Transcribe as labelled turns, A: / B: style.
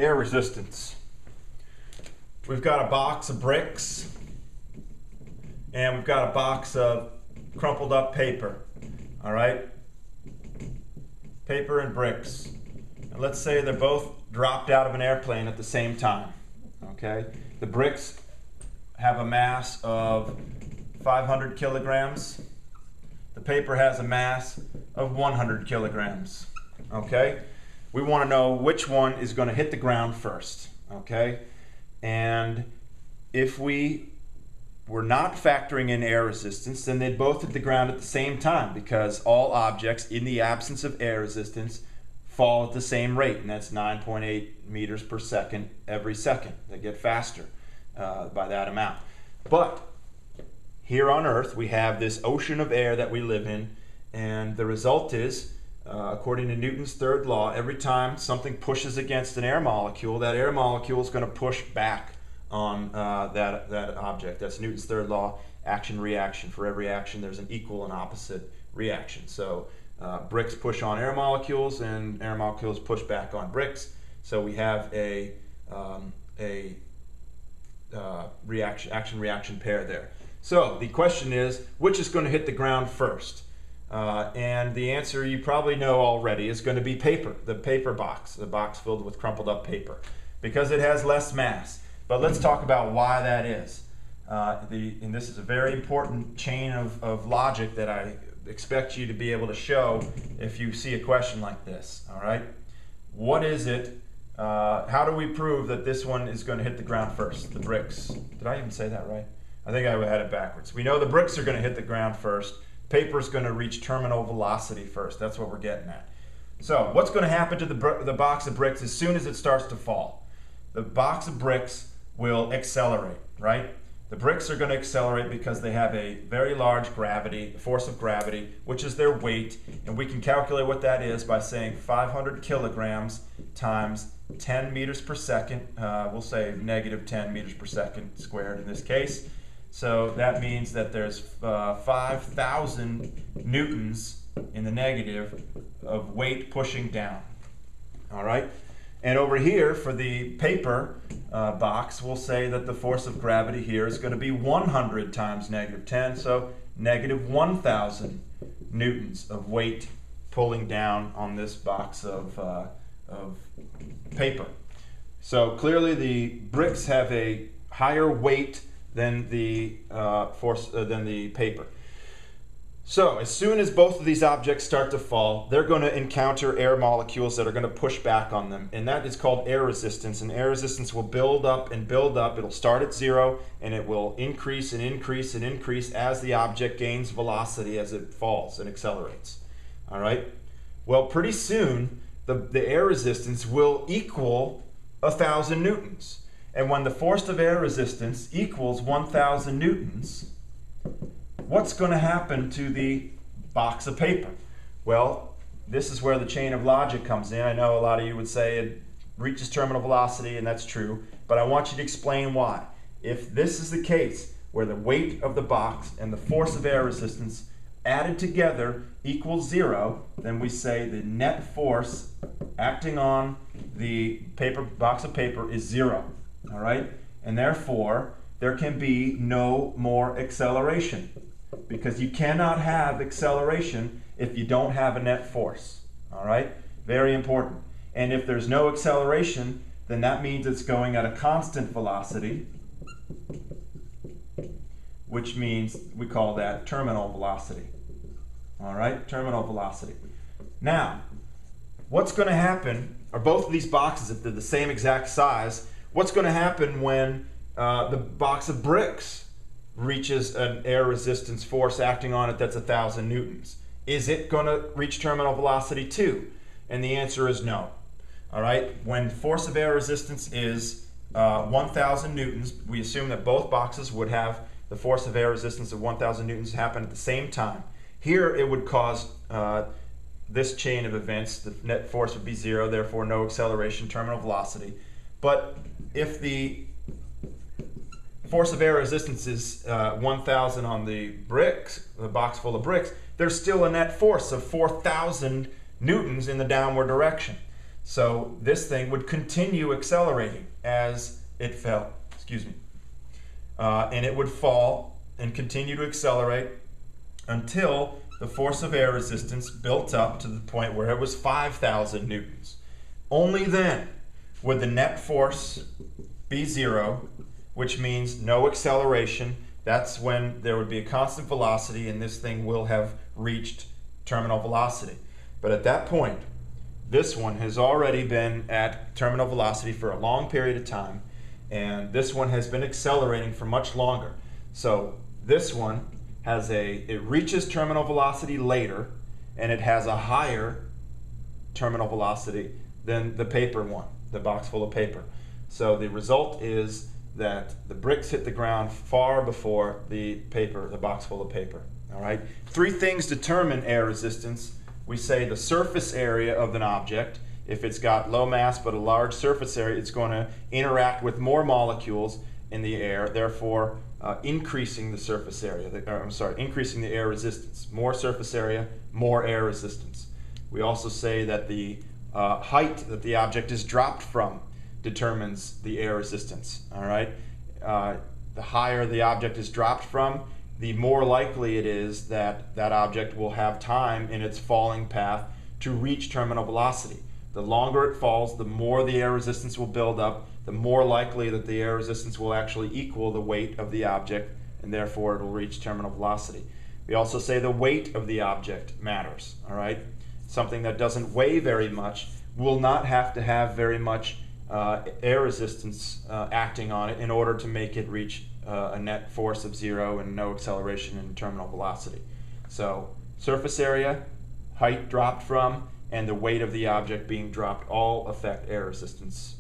A: air resistance. We've got a box of bricks and we've got a box of crumpled up paper. All right, paper and bricks. And let's say they're both dropped out of an airplane at the same time. Okay, the bricks have a mass of 500 kilograms. The paper has a mass of 100 kilograms. Okay, we want to know which one is going to hit the ground first. Okay, and if we were not factoring in air resistance, then they'd both hit the ground at the same time, because all objects in the absence of air resistance fall at the same rate, and that's 9.8 meters per second every second. They get faster by that amount. But here on Earth, we have this ocean of air that we live in, and the result is, according to Newton's third law, every time something pushes against an air molecule, that air molecule is going to push back on that object. That's Newton's third law, action-reaction. For every action, there's an equal and opposite reaction. So bricks push on air molecules, and air molecules push back on bricks. So we have a action-reaction pair there. So the question is, which is going to hit the ground first? And the answer you probably know already is going to be paper, the paper box, the box filled with crumpled up paper, because it has less mass. But let's talk about why that is. And this is a very important chain of logic that I expect you to be able to show if you see a question like this. All right, what is it? How do we prove that this one is going to hit the ground first? The bricks. Did I even say that right? I think I had it backwards. We know the bricks are going to hit the ground first. Paper is going to reach terminal velocity first. That's what we're getting at. So what's going to happen to the box of bricks as soon as it starts to fall? The box of bricks will accelerate, right? The bricks are going to accelerate because they have a very large gravity, force of gravity, which is their weight, and we can calculate what that is by saying 500 kilograms times 10 meters per second. We'll say negative 10 meters per second squared in this case. So that means that there's 5,000 newtons in the negative of weight pushing down. All right? And over here for the paper box, we'll say that the force of gravity here is going to be 100 times negative 10, so negative 1,000 newtons of weight pulling down on this box of paper. So clearly the bricks have a higher weight than the paper. So as soon as both of these objects start to fall, they're going to encounter air molecules that are going to push back on them, and that is called air resistance. And air resistance will build up and build up. It'll start at 0 and it will increase and increase and increase as the object gains velocity as it falls and accelerates. All right? Well, pretty soon the air resistance will equal 1,000 newtons. And when the force of air resistance equals 1,000 newtons, what's going to happen to the box of paper? Well, this is where the chain of logic comes in. I know a lot of you would say it reaches terminal velocity, and that's true, but I want you to explain why. If this is the case, where the weight of the box and the force of air resistance added together equals 0, then we say the net force acting on the box of paper is 0. All right? And therefore, there can be no more acceleration, because you cannot have acceleration if you don't have a net force. All right? Very important. And if there's no acceleration, then that means it's going at a constant velocity, which means we call that terminal velocity. All right? Terminal velocity. Now, what's going to happen, are both of these boxes, if they're the same exact size, what's going to happen when the box of bricks reaches an air resistance force acting on it that's 1,000 newtons? Is it going to reach terminal velocity too? And the answer is no. All right, when force of air resistance is 1,000 newtons, we assume that both boxes would have the force of air resistance of 1,000 newtons happen at the same time. Here it would cause this chain of events. The net force would be 0, therefore no acceleration, terminal velocity. But if the force of air resistance is 1,000 on the bricks, the box full of bricks, there's still a net force of 4,000 newtons in the downward direction. So this thing would continue accelerating as it fell. Excuse me. And it would fall and continue to accelerate until the force of air resistance built up to the point where it was 5,000 newtons. Only then would the net force be 0, which means no acceleration. That's when there would be a constant velocity and this thing will have reached terminal velocity. But at that point, this one has already been at terminal velocity for a long period of time, and this one has been accelerating for much longer. So this one it reaches terminal velocity later, and it has a higher terminal velocity than the paper one, the box full of paper. So the result is that the bricks hit the ground far before the paper, the box full of paper. All right. 3 things determine air resistance. We say the surface area of an object. If it's got low mass but a large surface area, it's going to interact with more molecules in the air, therefore increasing the surface area. Increasing the air resistance. More surface area, more air resistance. We also say that the height that the object is dropped from determines the air resistance. All right. The higher the object is dropped from, the more likely it is that that object will have time in its falling path to reach terminal velocity. The longer it falls, the more the air resistance will build up, the more likely that the air resistance will actually equal the weight of the object, and therefore it will reach terminal velocity. We also say the weight of the object matters. All right. Something that doesn't weigh very much will not have to have very much air resistance acting on it in order to make it reach a net force of 0 and no acceleration in terminal velocity. So surface area, height dropped from, and the weight of the object being dropped all affect air resistance